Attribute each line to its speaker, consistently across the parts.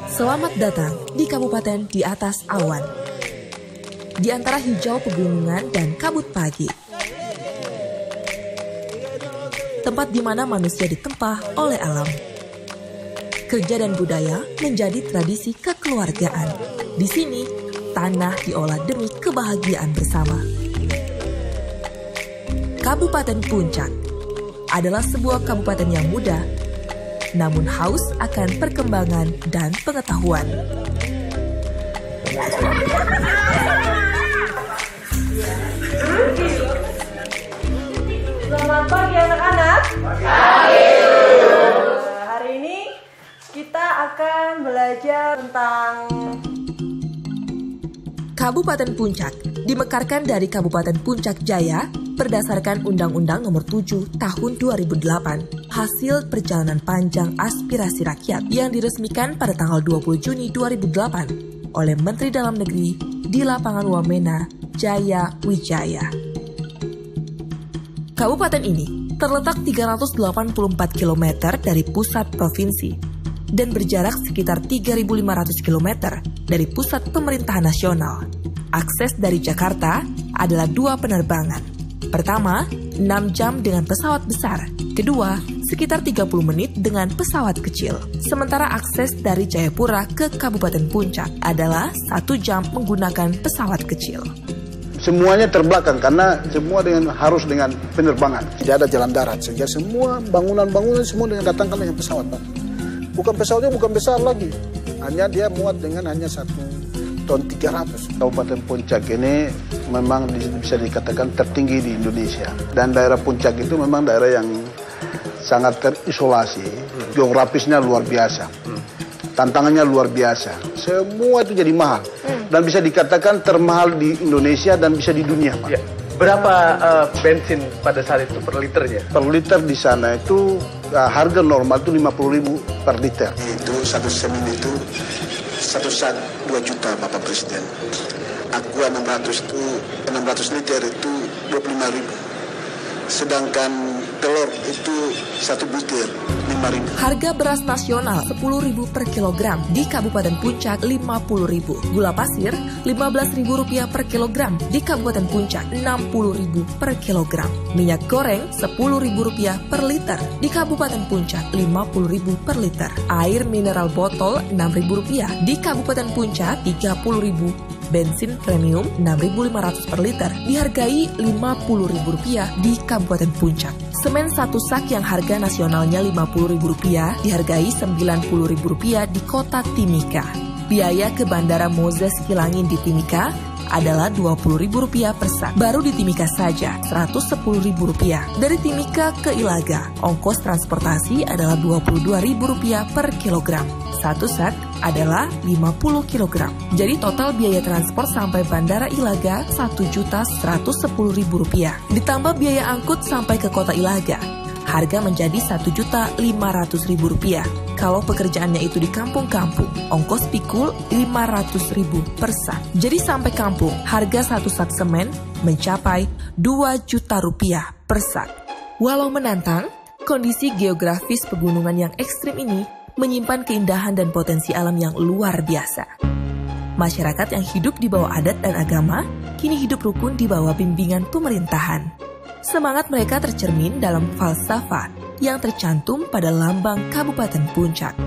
Speaker 1: Selamat datang di Kabupaten di atas awan. Di antara hijau pegunungan dan kabut pagi. Tempat di mana manusia ditempa oleh alam. Kerja dan budaya menjadi tradisi kekeluargaan. Di sini, tanah diolah demi kebahagiaan bersama. Kabupaten Puncak adalah sebuah kabupaten yang muda, namun haus akan perkembangan dan pengetahuan.
Speaker 2: Selamat pagi anak-anak. Hari ini kita akan belajar tentang
Speaker 1: Kabupaten Puncak dimekarkan dari Kabupaten Puncak Jaya berdasarkan Undang-Undang Nomor 7 Tahun 2008, hasil perjalanan panjang aspirasi rakyat yang diresmikan pada tanggal 20 Juni 2008 oleh Menteri Dalam Negeri di Lapangan Wamena, Jaya Wijaya. Kabupaten ini terletak 384 km dari pusat provinsi dan berjarak sekitar 3.500 km dari pusat pemerintahan nasional. Akses dari Jakarta adalah 2 penerbangan. Pertama, 6 jam dengan pesawat besar. Kedua, sekitar 30 menit dengan pesawat kecil. Sementara akses dari Jayapura ke Kabupaten Puncak adalah 1 jam menggunakan pesawat kecil.
Speaker 3: Semuanya terbelakang karena semua harus dengan penerbangan.
Speaker 4: Tidak ada jalan darat sehingga semua bangunan-bangunan semua datangkan dengan pesawat, Pak. Bukan pesawatnya bukan besar lagi. Hanya dia muat dengan hanya 1 ton 300.
Speaker 3: Kabupaten Puncak ini memang bisa dikatakan tertinggi di Indonesia. Dan daerah Puncak itu memang daerah yang sangat terisolasi. Geografisnya luar biasa. Tantangannya luar biasa. Semua itu jadi mahal. Dan bisa dikatakan termahal di Indonesia dan bisa di dunia, Pak.
Speaker 5: Ya. Berapa bensin pada saat itu per liternya?
Speaker 3: Per liter di sana itu harga normal itu 50.000 per liter.
Speaker 4: Itu satu semen itu satu sak 2 juta Bapak Presiden. Aqua 600 liter itu 25.000. Sedangkan telur itu 1 butir 5.000.
Speaker 1: Harga beras nasional 10.000 per kilogram, di Kabupaten Puncak 50.000. Gula pasir Rp15.000 per kilogram, di Kabupaten Puncak 60.000 per kilogram. Minyak goreng Rp10.000 per liter, di Kabupaten Puncak 50.000 per liter. Air mineral botol Rp6.000, di Kabupaten Puncak 30.000. Bensin premium Rp6.500 per liter dihargai Rp50.000 di Kabupaten Puncak. Semen 1 sak yang harga nasionalnya Rp50.000 dihargai Rp90.000 di kota Timika. Biaya ke Bandara Moses Kilangin di Timika adalah Rp20.000 per sak. Baru di Timika saja Rp110.000. Dari Timika ke Ilaga, ongkos transportasi adalah Rp22.000 per kilogram. 1 sak adalah 50 kg. Jadi total biaya transport sampai Bandara Ilaga Rp1.110.000. Ditambah biaya angkut sampai ke kota Ilaga, harga menjadi Rp1.500.000. Kalau pekerjaannya itu di kampung-kampung, ongkos pikul Rp500.000 per sak. Jadi sampai kampung, harga 1 sak semen mencapai Rp2 juta per sak. Walau menantang, kondisi geografis pegunungan yang ekstrim ini menyimpan keindahan dan potensi alam yang luar biasa. Masyarakat yang hidup di bawah adat dan agama kini hidup rukun di bawah bimbingan pemerintahan. Semangat mereka tercermin dalam falsafah yang tercantum pada lambang Kabupaten Puncak.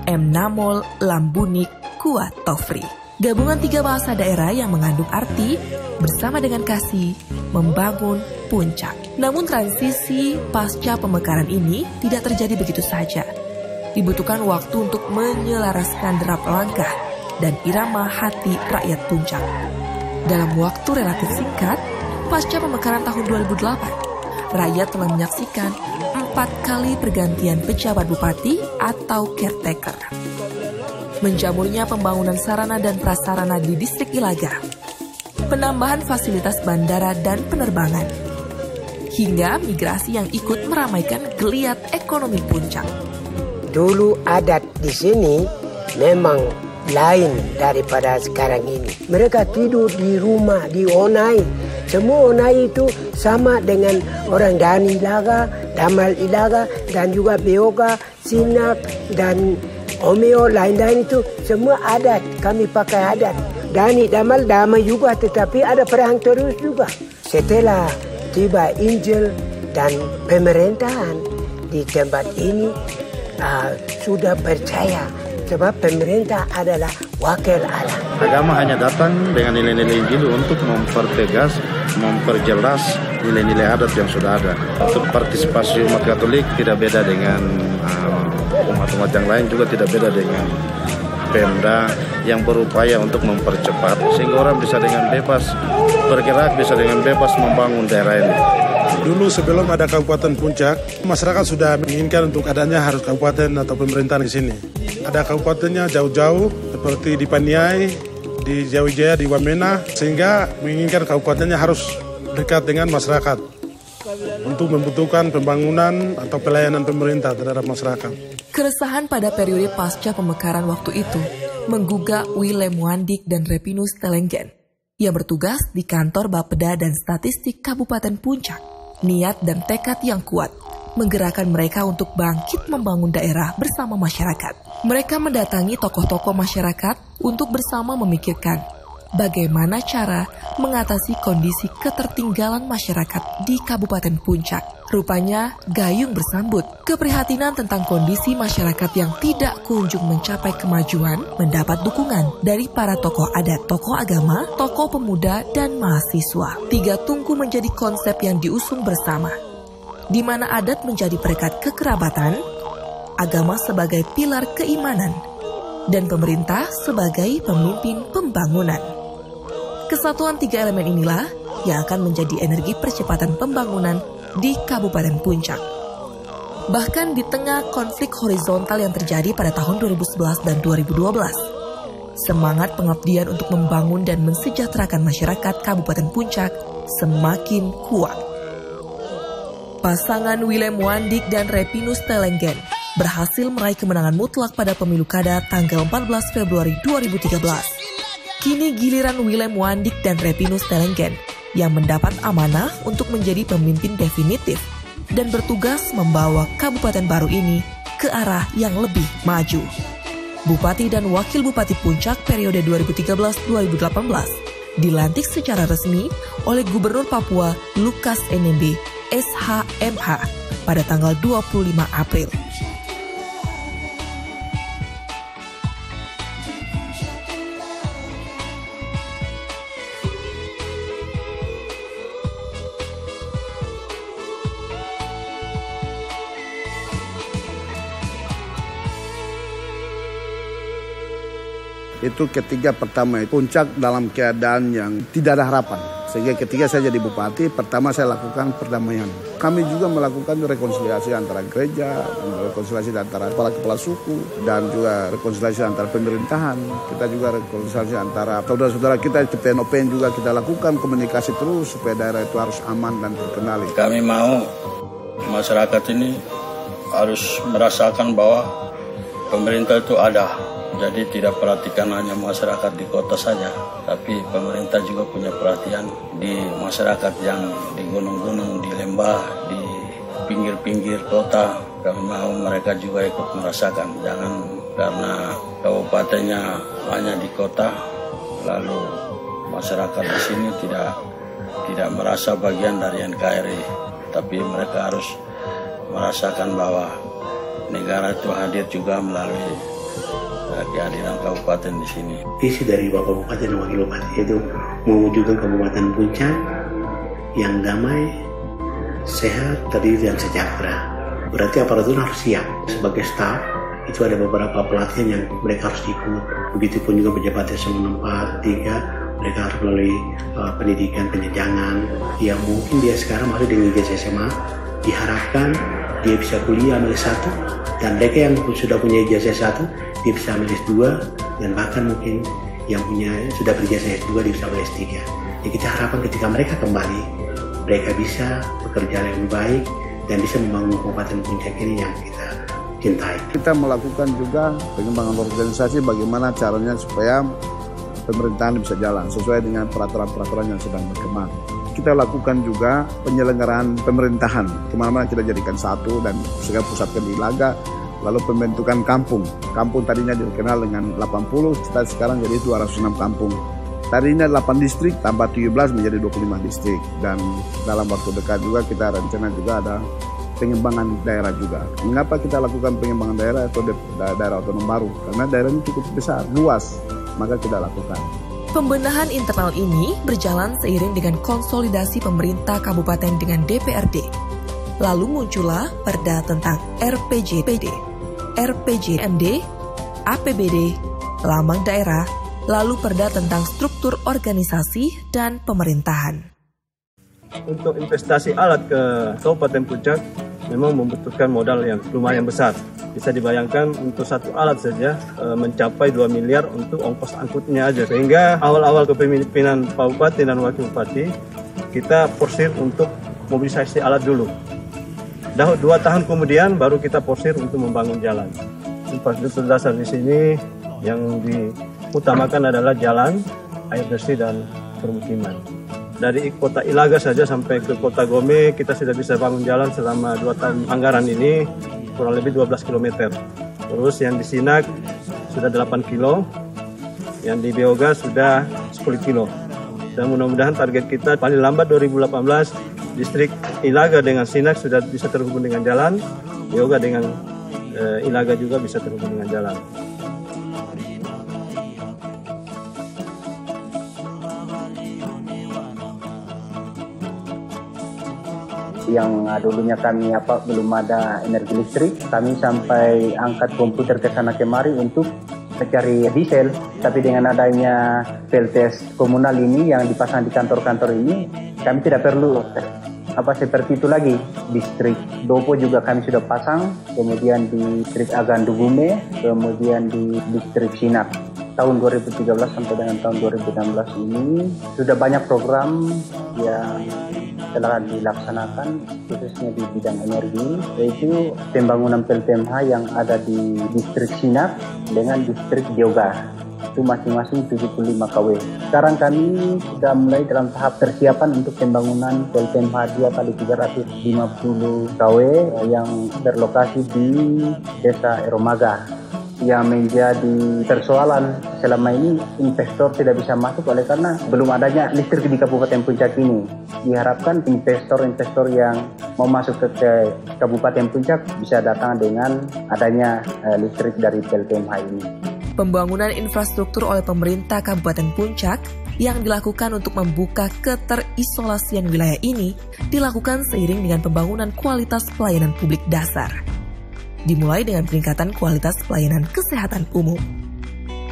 Speaker 1: Namol Lambunik Kuat Tofri. Gabungan 3 bahasa daerah yang mengandung arti bersama dengan kasih membangun puncak. Namun transisi pasca pemekaran ini tidak terjadi begitu saja. Dibutuhkan waktu untuk menyelaraskan derap langkah dan irama hati rakyat Puncak. Dalam waktu relatif singkat, pasca pemekaran tahun 2008, rakyat telah menyaksikan 4 kali pergantian pejabat bupati atau caretaker. Menjamurnya pembangunan sarana dan prasarana di distrik Ilaga, penambahan fasilitas bandara dan penerbangan, hingga migrasi yang ikut meramaikan geliat ekonomi Puncak.
Speaker 6: Dulu adat di sini memang lain daripada sekarang ini. Mereka tidur di rumah, di onai, Semua Onai itu sama dengan orang Dani Ilaga, Damal Ilaga, dan juga Beoga, Sinak, dan Omeo, lain-lain itu semua adat. Kami pakai adat. Dani, Damal, damai juga, tetapi ada perang terus juga. Setelah tiba Injil dan pemerintahan di tempat ini sudah percaya sebab pemerintah adalah wakil Allah.
Speaker 7: Agama hanya datang dengan nilai-nilai Injil untuk mempertegas, memperjelas nilai-nilai adat yang sudah ada. Untuk partisipasi umat Katolik tidak beda dengan umat-umat yang lain, juga tidak beda dengan Pemda yang berupaya untuk mempercepat sehingga orang bisa dengan bebas bergerak, bisa dengan bebas membangun daerah ini.
Speaker 8: Dulu sebelum ada Kabupaten Puncak, masyarakat sudah menginginkan untuk adanya harus kabupaten atau pemerintahan di sini. Ada kabupatennya jauh-jauh seperti di Paniai, di Jawijaya, di Wamena, sehingga menginginkan kabupatennya harus dekat dengan masyarakat untuk membutuhkan pembangunan atau pelayanan pemerintah terhadap masyarakat.
Speaker 1: Keresahan pada periode pasca pemekaran waktu itu menggugah Willem Wandik dan Repinus Telenggen yang bertugas di kantor Bapeda dan Statistik Kabupaten Puncak. Niat dan tekad yang kuat menggerakkan mereka untuk bangkit membangun daerah bersama masyarakat. Mereka mendatangi tokoh-tokoh masyarakat untuk bersama memikirkan bagaimana cara mengatasi kondisi ketertinggalan masyarakat di Kabupaten Puncak. Rupanya gayung bersambut. Keprihatinan tentang kondisi masyarakat yang tidak kunjung mencapai kemajuan mendapat dukungan dari para tokoh adat, tokoh agama, tokoh pemuda, dan mahasiswa. Tiga tungku menjadi konsep yang diusung bersama, di mana adat menjadi perekat kekerabatan, agama sebagai pilar keimanan, dan pemerintah sebagai pemimpin pembangunan. Kesatuan tiga elemen inilah yang akan menjadi energi percepatan pembangunan di Kabupaten Puncak. Bahkan di tengah konflik horizontal yang terjadi pada tahun 2011 dan 2012, semangat pengabdian untuk membangun dan mensejahterakan masyarakat Kabupaten Puncak semakin kuat. Pasangan Willem Wandik dan Repinus Telenggen berhasil meraih kemenangan mutlak pada pemilu kada tanggal 14 Februari 2013. Kini giliran Willem Wandik dan Repinus Telenggen yang mendapat amanah untuk menjadi pemimpin definitif dan bertugas membawa kabupaten baru ini ke arah yang lebih maju. Bupati dan Wakil Bupati Puncak periode 2013-2018 dilantik secara resmi oleh Gubernur Papua Lukas NMB SHMH pada tanggal 25 April.
Speaker 3: Itu ketiga pertama, Puncak dalam keadaan yang tidak ada harapan. Sehingga ketika saya jadi bupati, pertama saya lakukan perdamaian. Kami juga melakukan rekonsiliasi antara gereja, rekonsiliasi antara kepala-kepala suku, dan juga rekonsiliasi antara pemerintahan. Kita juga rekonsiliasi antara saudara-saudara kita di PNOPN juga kita lakukan komunikasi terus supaya daerah itu harus aman dan terkenali.
Speaker 7: Kami mau masyarakat ini harus merasakan bahwa pemerintah itu ada. Jadi tidak perhatikan hanya masyarakat di kota saja, tapi pemerintah juga punya perhatian di masyarakat yang di gunung-gunung, di lembah, di pinggir-pinggir kota. Kami mau mereka juga ikut merasakan. Jangan karena kabupatennya hanya di kota, lalu masyarakat di sini tidak merasa bagian dari NKRI. Tapi mereka harus merasakan bahwa negara itu hadir juga melalui kehadiran kabupaten di sini.
Speaker 9: Visi dari Bapak Bupati dan Wakil Bupati itu mewujudkan Kabupaten Puncak yang damai, sehat, terdiri dan sejahtera. Berarti aparatur harus siap. Sebagai staf, itu ada beberapa pelatihan yang mereka harus ikut. Begitupun juga pejabat eselon 4, 3, mereka harus melalui pendidikan penjenjangan. Yang mungkin dia sekarang masih dengan ijazah SMA, diharapkan dia bisa kuliah ambil S1, dan mereka yang sudah punya ijazah S1 dia bisa ambil S2, dan bahkan mungkin yang sudah berijazah S2 dia bisa ambil S3. Jadi kita harapkan ketika mereka kembali, mereka bisa bekerja lebih baik dan bisa membangun Kabupaten Puncak ini yang kita cintai.
Speaker 3: Kita melakukan juga pengembangan organisasi bagaimana caranya supaya pemerintahan bisa jalan sesuai dengan peraturan-peraturan yang sedang berkembang. kita lakukan juga penyelenggaraan pemerintahan. Kemana-mana kita jadikan satu dan segala pusatkan di Ilaga. Lalu pembentukan kampung. Kampung tadinya dikenal dengan 80, kita sekarang jadi 206 kampung. Tadinya 8 distrik, tambah 17 menjadi 25 distrik. Dan dalam waktu dekat juga kita rencana juga ada pengembangan daerah juga. Mengapa kita lakukan pengembangan daerah atau daerah otonom baru? Karena daerahnya cukup besar, luas, maka kita lakukan.
Speaker 1: Pembenahan internal ini berjalan seiring dengan konsolidasi pemerintah kabupaten dengan DPRD. Lalu muncullah perda tentang RPJPD, RPJMD, APBD, lambang daerah, lalu perda tentang struktur organisasi dan pemerintahan.
Speaker 5: Untuk investasi alat ke Kabupaten Puncak memang membutuhkan modal yang lumayan besar. Bisa dibayangkan untuk satu alat saja mencapai 2 miliar untuk ongkos angkutnya aja. Sehingga awal-awal kepemimpinan Pak Bupati dan Wakil Bupati, kita porsir untuk mobilisasi alat dulu. 2 tahun kemudian baru kita porsir untuk membangun jalan. Infrastruktur dasar di sini yang diutamakan adalah jalan, air bersih dan permukiman. Dari kota Ilaga saja sampai ke kota Gome kita sudah bisa bangun jalan selama 2 tahun anggaran ini kurang lebih 12 km. Terus yang di Sinak sudah 8 kilo, yang di Beoga sudah 10 kilo. Dan mudah-mudahan target kita paling lambat 2018 distrik Ilaga dengan Sinak sudah bisa terhubung dengan jalan, Beoga dengan Ilaga juga bisa terhubung dengan jalan.
Speaker 10: Yang dulunya kami belum ada energi listrik, kami sampai angkat komputer ke sana kemari untuk mencari diesel. Tapi dengan adanya PLTS komunal ini yang dipasang di kantor-kantor ini, kami tidak perlu seperti itu lagi. Distrik Dopo juga kami sudah pasang, kemudian di distrik Agandu Gume, kemudian di distrik Sinak. Tahun 2013 sampai dengan tahun 2016 ini sudah banyak program yang telah dilaksanakan khususnya di bidang energi, yaitu pembangunan PLTMH yang ada di distrik Sinak dengan distrik Beoga. Itu masing-masing 75 kW. Sekarang kami sudah mulai dalam tahap persiapan untuk pembangunan PLTMH 2 kali 350 kW yang berlokasi di Desa Eromaga. Yang menjadi persoalan selama ini investor tidak bisa masuk oleh karena belum adanya listrik di Kabupaten Puncak ini. Diharapkan investor-investor yang mau masuk ke Kabupaten Puncak bisa datang dengan adanya listrik dari PLTMH ini.
Speaker 1: Pembangunan infrastruktur oleh pemerintah Kabupaten Puncak yang dilakukan untuk membuka keterisolasian wilayah ini dilakukan seiring dengan pembangunan kualitas pelayanan publik dasar. Dimulai dengan peningkatan kualitas pelayanan kesehatan umum.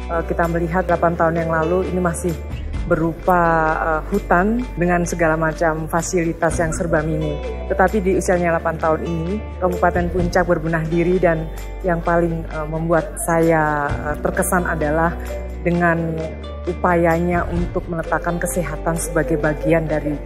Speaker 2: Kita melihat 8 tahun yang lalu ini masih berupa hutan dengan segala macam fasilitas yang serba minim. Tetapi di usianya 8 tahun ini, Kabupaten Puncak berbenah diri dan yang paling membuat saya terkesan adalah dengan upayanya untuk meletakkan kesehatan sebagai bagian dari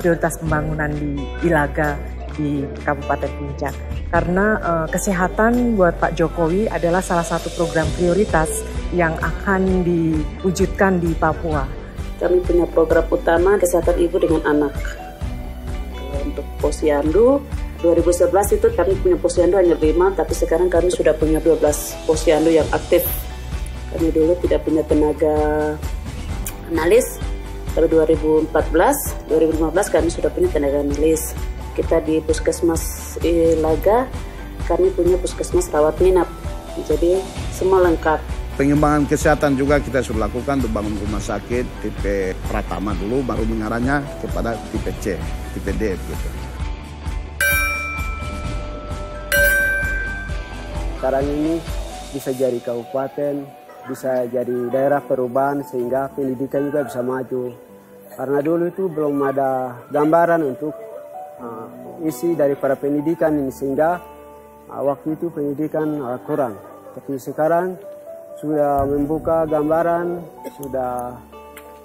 Speaker 2: prioritas pembangunan di Ilaga di Kabupaten Puncak. Karena kesehatan buat Pak Jokowi adalah salah satu program prioritas yang akan diwujudkan di Papua.
Speaker 11: Kami punya program utama kesehatan ibu dengan anak. Untuk posyandu, 2011 itu kami punya posyandu hanya 5, tapi sekarang kami sudah punya 12 posyandu yang aktif. Kami dulu tidak punya tenaga analis, tapi 2015 kami sudah punya tenaga analis. Kita di Puskesmas Ilaga, kami punya puskesmas rawat inap, jadi semua lengkap.
Speaker 3: Pengembangan kesehatan juga kita sudah lakukan untuk bangun rumah sakit tipe Pratama dulu, baru mengarahnya kepada tipe C, tipe D gitu.
Speaker 6: Sekarang ini bisa jadi kabupaten, bisa jadi daerah perubahan sehingga pendidikan juga bisa maju. Karena dulu itu belum ada gambaran untuk isi daripada pendidikan ini sehingga waktu itu pendidikan kurang. Tapi sekarang sudah membuka gambaran, sudah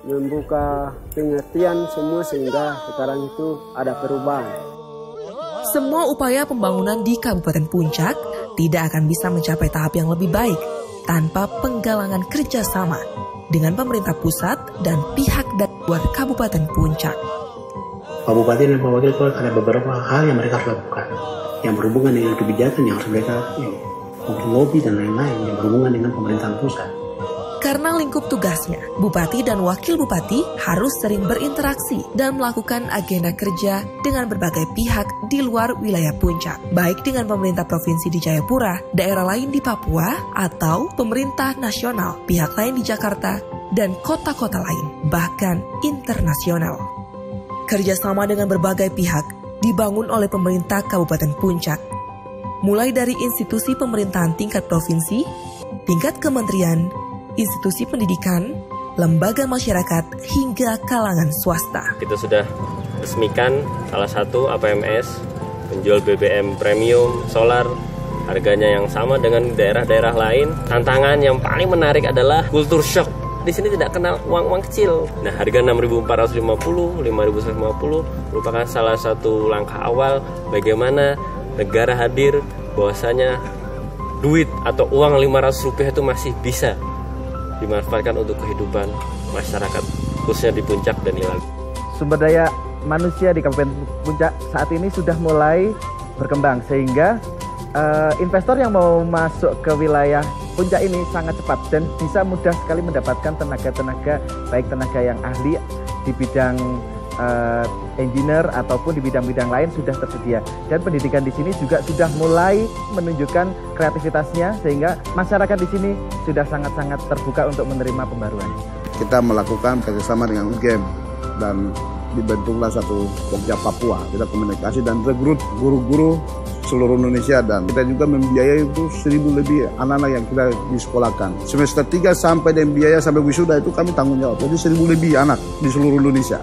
Speaker 6: membuka pengertian semua sehingga sekarang itu ada perubahan.
Speaker 1: Semua upaya pembangunan di Kabupaten Puncak tidak akan bisa mencapai tahap yang lebih baik tanpa penggalangan kerjasama dengan pemerintah pusat dan pihak dari luar Kabupaten Puncak.
Speaker 9: Pak Bupati dan Pak Wakil Kota ada beberapa hal yang mereka harus lakukan yang berhubungan dengan kebijakan yang harus mereka lobby dan lain-lain yang berhubungan dengan pemerintahan pusat.
Speaker 1: Karena lingkup tugasnya, Bupati dan Wakil Bupati harus sering berinteraksi dan melakukan agenda kerja dengan berbagai pihak di luar wilayah Puncak, baik dengan pemerintah provinsi di Jayapura, daerah lain di Papua, atau pemerintah nasional, pihak lain di Jakarta, dan kota-kota lain, bahkan internasional. Kerjasama dengan berbagai pihak dibangun oleh pemerintah Kabupaten Puncak, mulai dari institusi pemerintahan tingkat provinsi, tingkat kementerian, institusi pendidikan, lembaga masyarakat, hingga kalangan swasta.
Speaker 12: Kita sudah resmikan salah satu APMS menjual BBM premium solar, harganya yang sama dengan daerah-daerah lain. Tantangan yang paling menarik adalah kultur shock. Di sini tidak kenal uang kecil. Nah, harga 6.450, 5.150 merupakan salah satu langkah awal bagaimana negara hadir bahwasanya duit atau uang Rp500 itu masih bisa dimanfaatkan untuk kehidupan masyarakat, khususnya di Puncak dan Ilaga.
Speaker 13: Sumber daya manusia di Kabupaten Puncak saat ini sudah mulai berkembang, sehingga investor yang mau masuk ke wilayah Puncak ini sangat cepat dan bisa mudah sekali mendapatkan tenaga-tenaga, baik tenaga yang ahli di bidang engineer ataupun di bidang-bidang lain sudah tersedia. Dan pendidikan di sini juga sudah mulai menunjukkan kreativitasnya, sehingga masyarakat di sini sudah sangat-sangat terbuka untuk menerima pembaruan.
Speaker 3: Kita melakukan kerjasama dengan UGM dan dibentuklah satu Pokja Papua. Kita komunikasi dan rekrut guru-guru seluruh Indonesia, dan kita juga membiayai itu 1.000 lebih anak-anak yang kita disekolahkan. Semester 3 sampai dan biaya sampai wisuda itu kami tanggung jawab. Jadi 1.000 lebih anak di seluruh Indonesia.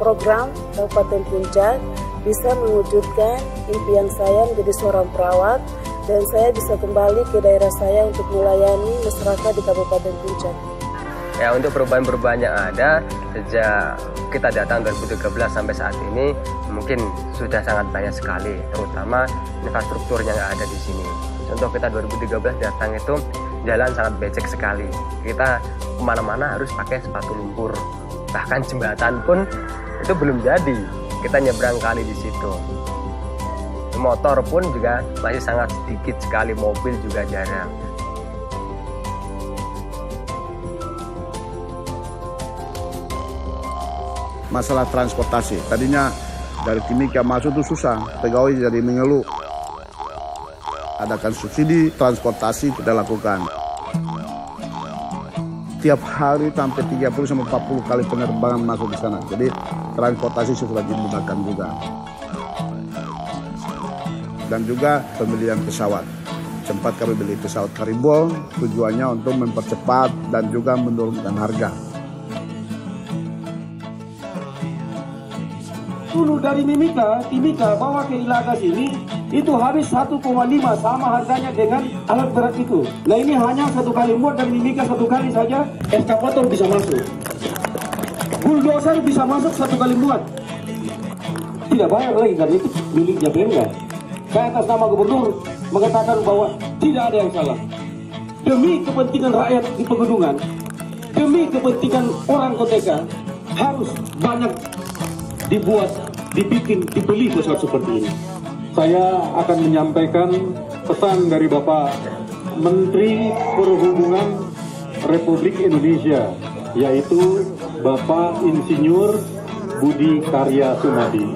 Speaker 11: Program Kabupaten Puncak bisa mewujudkan impian saya menjadi seorang perawat, dan saya bisa kembali ke daerah saya untuk melayani masyarakat di Kabupaten Puncak.
Speaker 14: Ya, untuk perubahan-perubahan yang ada sejak kita datang 2013 sampai saat ini mungkin sudah sangat banyak sekali, terutama infrastruktur yang ada di sini. Contoh kita 2013 datang itu jalan sangat becek sekali. Kita kemana-mana harus pakai sepatu lumpur. Bahkan jembatan pun itu belum jadi. Kita nyebrang kali di situ. Motor pun juga masih sangat sedikit sekali, mobil juga jarang.
Speaker 3: Masalah transportasi, tadinya dari Timika masuk itu susah, pegawai jadi mengeluh. Adakan subsidi transportasi kita lakukan. Tiap hari sampai 30-40 kali penerbangan masuk di sana. Jadi transportasi sudah dimudahkan juga. Dan juga pembelian pesawat. Sempat kami beli pesawat Karibol, tujuannya untuk mempercepat dan juga menurunkan harga.
Speaker 15: Dulu dari Timika bawa ke Ilaga sini itu habis 1,5 sama harganya dengan alat berat itu. Nah ini hanya 1 kali muat dari Timika 1 kali saja, eskavator bisa masuk. Bulldozer bisa masuk 1 kali muat. Tidak bayar lagi karena itu miliknya Pemda. Saya atas nama gubernur mengatakan bahwa tidak ada yang salah. Demi kepentingan rakyat di pegunungan, demi kepentingan orang Koteka, harus banyak dibuat, dibikin, dibeli pesawat seperti ini. Saya akan menyampaikan pesan dari Bapak Menteri Perhubungan Republik Indonesia, yaitu Bapak Insinyur Budi Karya Sumadi.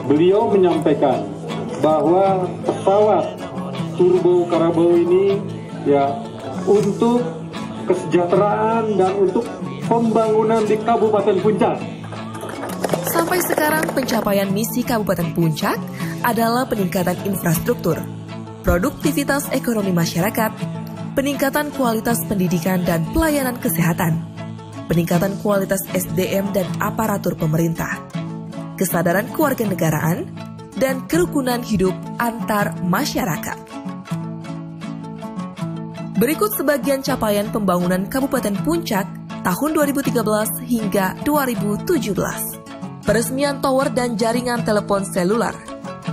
Speaker 15: Beliau menyampaikan bahwa pesawat Turbo Carabao ini ya untuk kesejahteraan dan untuk pembangunan di Kabupaten Puncak.
Speaker 1: Sampai sekarang pencapaian misi Kabupaten Puncak adalah peningkatan infrastruktur, produktivitas ekonomi masyarakat, peningkatan kualitas pendidikan dan pelayanan kesehatan, peningkatan kualitas SDM dan aparatur pemerintah, kesadaran kewarganegaraan, dan kerukunan hidup antar masyarakat. Berikut sebagian capaian pembangunan Kabupaten Puncak tahun 2013 hingga 2017. Peresmian tower dan jaringan telepon seluler,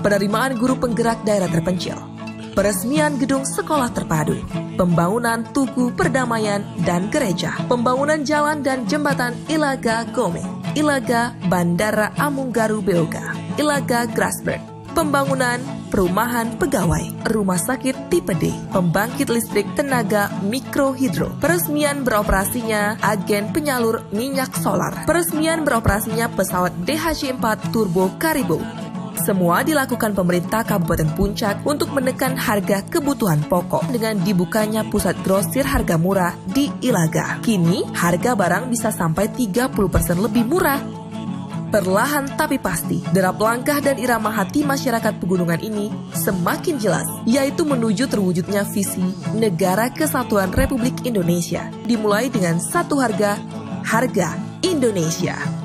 Speaker 1: penerimaan guru penggerak daerah terpencil, peresmian gedung sekolah terpadu, pembangunan tugu perdamaian dan gereja, pembangunan jalan dan jembatan Ilaga Gome, Ilaga Bandara Amunggaru Beoga, Ilaga Grasberg, pembangunan perumahan pegawai, rumah sakit tipe D, pembangkit listrik tenaga mikrohidro, peresmian beroperasinya agen penyalur minyak solar, peresmian beroperasinya pesawat DHC-4 Turbo Karibo. Semua dilakukan pemerintah Kabupaten Puncak untuk menekan harga kebutuhan pokok dengan dibukanya pusat grosir harga murah di Ilaga. Kini, harga barang bisa sampai 30% lebih murah. Perlahan tapi pasti, derap langkah dan irama hati masyarakat pegunungan ini semakin jelas, yaitu menuju terwujudnya visi Negara Kesatuan Republik Indonesia, dimulai dengan satu harga, harga Indonesia.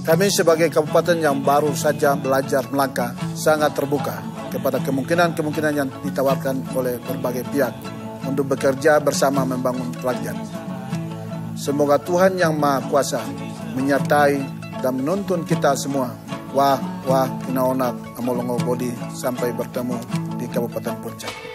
Speaker 3: Kami sebagai kabupaten yang baru saja belajar melangkah sangat terbuka kepada kemungkinan-kemungkinan yang ditawarkan oleh berbagai pihak untuk bekerja bersama membangun rakyat. Semoga Tuhan Yang Maha Kuasa menyertai dan menuntun kita semua. Wah, kinaonak, amolongo bodi, sampai bertemu di Kabupaten Puncak.